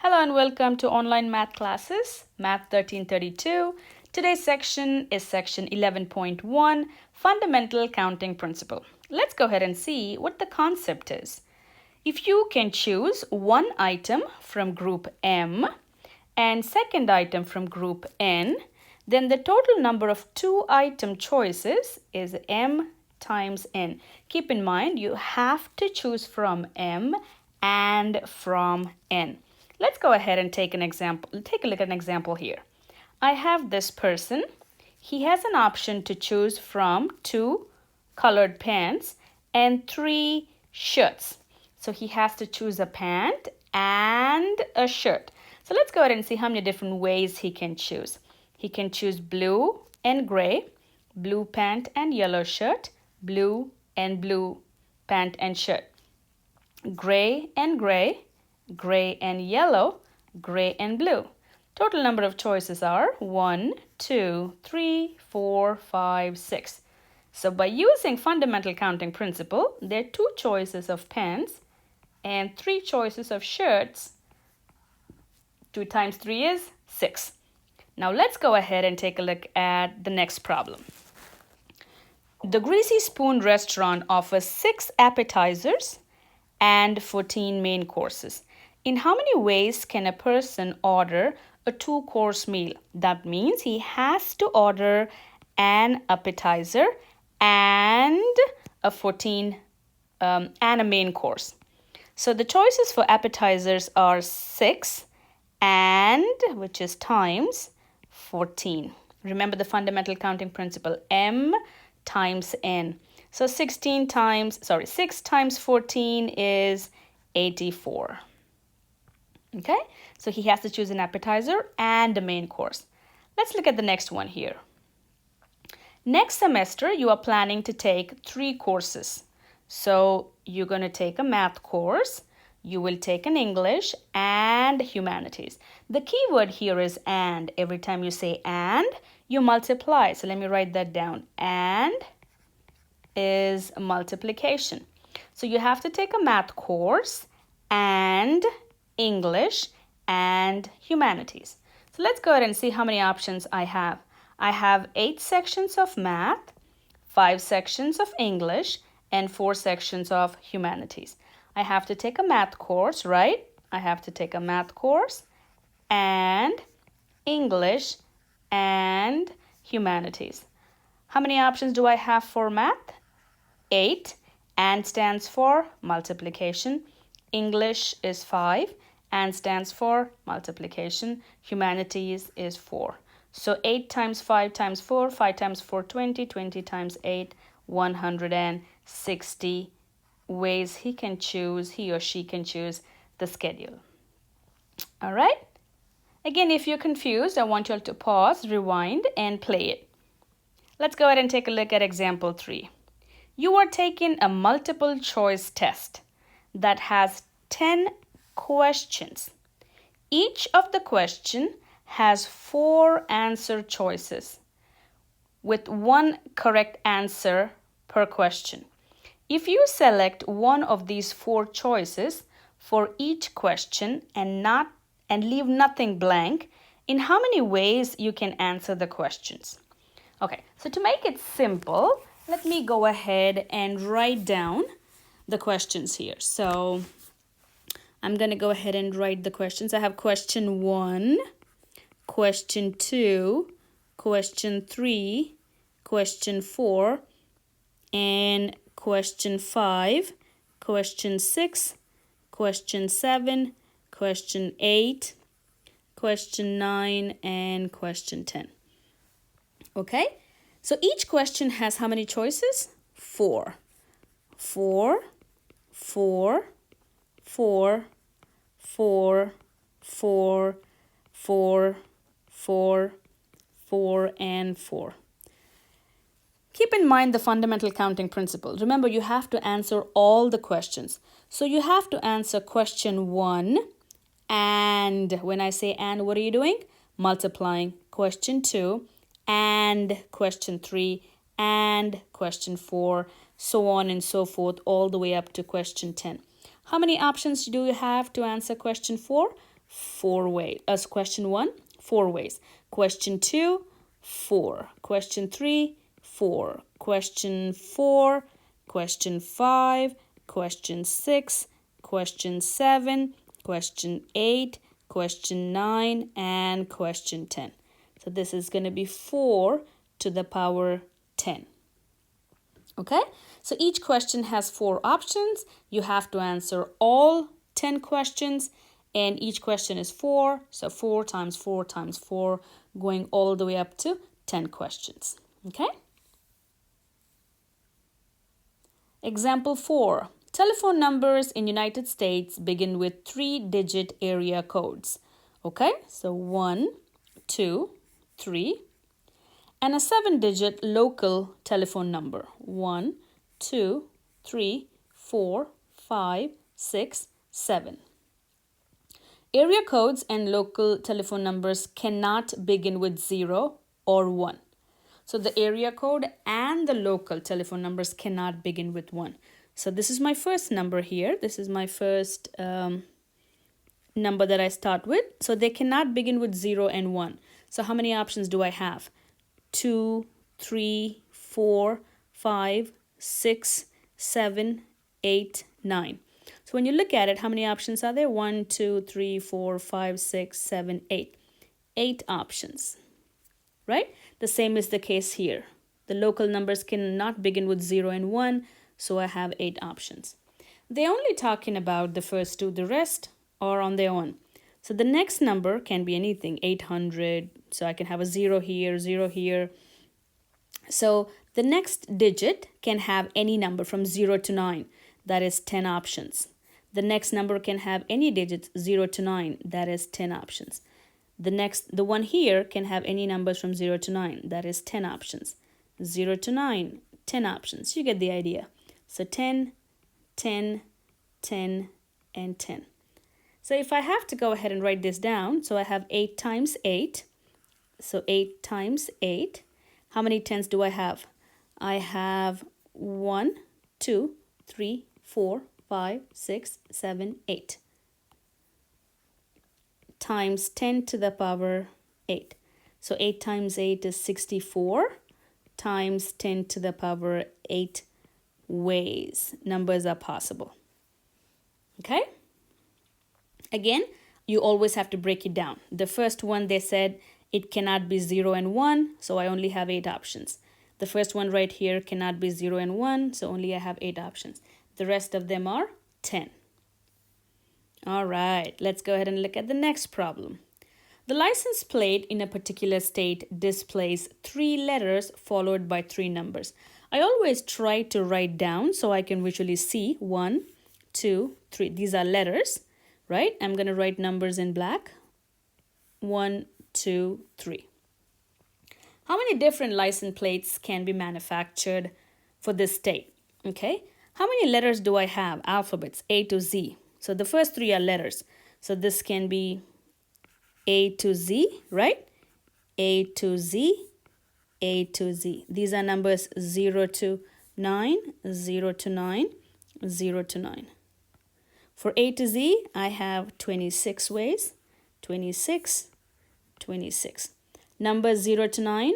Hello and welcome to online math classes, Math 1332. Today's section is section 11.1, Fundamental Counting Principle. Let's go ahead and see what the concept is. If you can choose one item from group M and second item from group N, then the total number of two item choices is M times N. Keep in mind you have to choose from M and from N. Let's go ahead and take an example. Take a look at an example here. I have this person. He has an option to choose from 2 colored pants and 3 shirts. So he has to choose a pant and a shirt. So let's go ahead and see how many different ways he can choose. He can choose blue and gray, blue pant and yellow shirt, blue and blue pant and shirt, gray and gray, gray and yellow, gray and blue. Total number of choices are 1, 2, 3, 4, 5, 6. So by using fundamental counting principle, there are 2 choices of pants and 3 choices of shirts. 2 times 3 is 6. Now let's go ahead and take a look at the next problem. The Greasy Spoon restaurant offers 6 appetizers and 14 main courses. In how many ways can a person order a 2-course meal? That means he has to order an appetizer and a main course. So the choices for appetizers are 6 and, which is times 14. Remember the fundamental counting principle, M times N. So 6 times 14 is 84. Okay, so he has to choose an appetizer and a main course. Let's look at the next one here. Next semester, you are planning to take 3 courses. So you're going to take a math course, you will take an English and humanities. The key word here is and. Every time you say and, you multiply. So let me write that down. And is multiplication. So you have to take a math course and English and humanities. So let's go ahead and see how many options I have. I have 8 sections of math, 5 sections of English, and 4 sections of humanities. I have to take a math course, right? I have to take a math course and English and humanities. How many options do I have for math? 8. And stands for multiplication. English is 5. And stands for multiplication. Humanities is 4. So 8 times 5 times 4, 5 times 4, 20, 20 times 8, 160 ways he or she can choose the schedule. All right? Again, if you're confused, I want you all to pause, rewind, and play it. Let's go ahead and take a look at example 3. You are taking a multiple choice test that has 10 questions. Each of the question has 4 answer choices with 1 correct answer per question. If you select one of these 4 choices for each question and leave nothing blank, in how many ways you can answer the questions? Okay, so to make it simple, let me go ahead and write down the questions here. So I'm going to go ahead and write the questions. I have question 1, question 2, question 3, question 4, and question 5, question 6, question 7, question 8, question 9, and question 10. Okay, so each question has how many choices? 4. 4, 4, 4, 4, 4, 4, 4, 4, and 4. Keep in mind the fundamental counting principle. Remember, you have to answer all the questions. So you have to answer question 1 and, when I say and, what are you doing? Multiplying. Question 2 and question 3 and question 4, so on and so forth, all the way up to question 10. How many options do you have to answer question 4? 4 ways. As question 1, 4 ways. Question 2, 4. Question 3, 4. Question 4, question 5, question 6, question 7, question 8, question 9, and question 10. So this is going to be 4 to the power 10. Okay, so each question has 4 options. You have to answer all 10 questions, and each question is 4. So 4 times 4 times 4, going all the way up to 10 questions. Okay. Example 4. Telephone numbers in United States begin with 3-digit area codes. Okay, so 1, 2, 3. And a 7-digit local telephone number. 1, 2, 3, 4, 5, 6, 7. Area codes and local telephone numbers cannot begin with 0 or 1. So the area code and the local telephone numbers cannot begin with 1. So this is my first number here. This is my first number that I start with. So they cannot begin with 0 and 1. So how many options do I have? 2, 3, 4, 5, 6, 7, 8, 9. So when you look at it, how many options are there? 1, 2, 3, 4, 5, 6, 7, 8. 8 options, right? The same is the case here. The local numbers cannot begin with 0 and 1, so I have 8 options. They're only talking about the first 2, the rest are on their own. So the next number can be anything, 800, so I can have a 0 here, 0 here. So the next digit can have any number from 0 to 9, that is 10 options. The next number can have any digits 0 to 9, that is 10 options. The one here can have any numbers from 0 to 9, that is 10 options. 0 to 9, 10 options. You get the idea. So 10, 10, 10, and 10. So if I have to go ahead and write this down, so I have 8 times 8. So 8 times 8. How many 10s do I have? I have 1, 2, 3, 4, 5, 6, 7, 8. Times 10 to the power 8. So 8 times 8 is 64 times 10 to the power 8 ways numbers are possible. Okay? Again, you always have to break it down. The first one, they said it cannot be 0 and 1, so I only have 8 options. The first one right here cannot be 0 and 1, so only I have 8 options. The rest of them are 10. All right, let's go ahead and look at the next problem. The license plate in a particular state displays 3 letters followed by 3 numbers. I always try to write down so I can visually see 1, 2, 3. These are letters, right? I'm going to write numbers in black. 1, 2, 3. How many different license plates can be manufactured for this state? Okay. How many letters do I have? Alphabets, A to Z. So the first 3 are letters. So this can be A to Z, right? A to Z, A to Z. These are numbers 0 to 9, 0 to 9, 0 to 9. For A to Z, I have 26 ways. 26, 26. Numbers 0 to 9,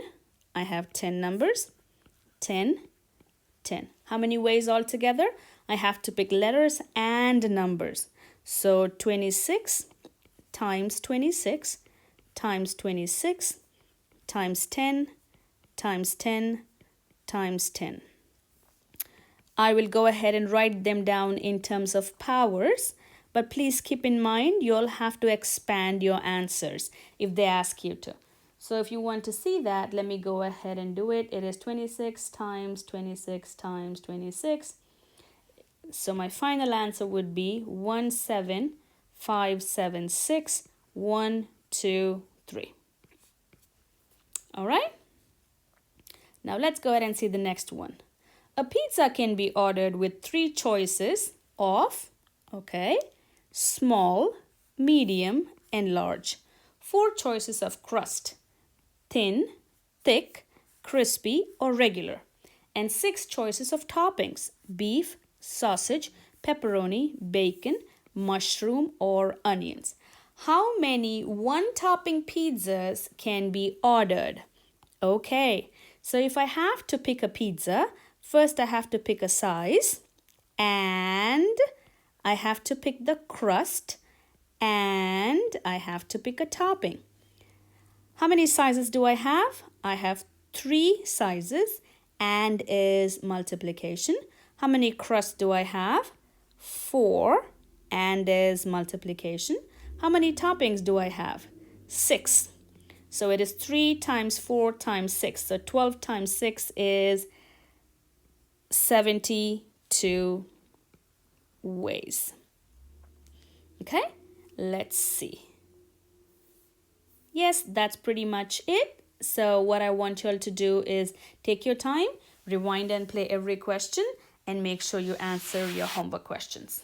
I have 10 numbers. 10, 10. How many ways altogether? I have to pick letters and numbers. So 26 times 26 times 26 times 10 times 10 times 10. I will go ahead and write them down in terms of powers, but please keep in mind you'll have to expand your answers if they ask you to. So if you want to see that, let me go ahead and do it. It is 26 times 26 times 26. So my final answer would be 17576 1, 2, 3. All right. Now let's go ahead and see the next one. A pizza can be ordered with 3 choices of, okay, small, medium, and large. 4 choices of crust, thin, thick, crispy, or regular. And 6 choices of toppings, beef, sausage, pepperoni, bacon, mushroom, or onions. How many one-topping pizzas can be ordered? Okay, so if I have to pick a pizza, first I have to pick a size and I have to pick the crust and I have to pick a topping. How many sizes do I have? I have 3 sizes and is multiplication. How many crusts do I have? 4 and is multiplication. How many toppings do I have? 6. So it is 3 times 4 times 6. So 12 times 6 is 72 ways. Okay, let's see. Yes, that's pretty much it. So what I want you all to do is take your time, rewind and play every question, and make sure you answer your homework questions.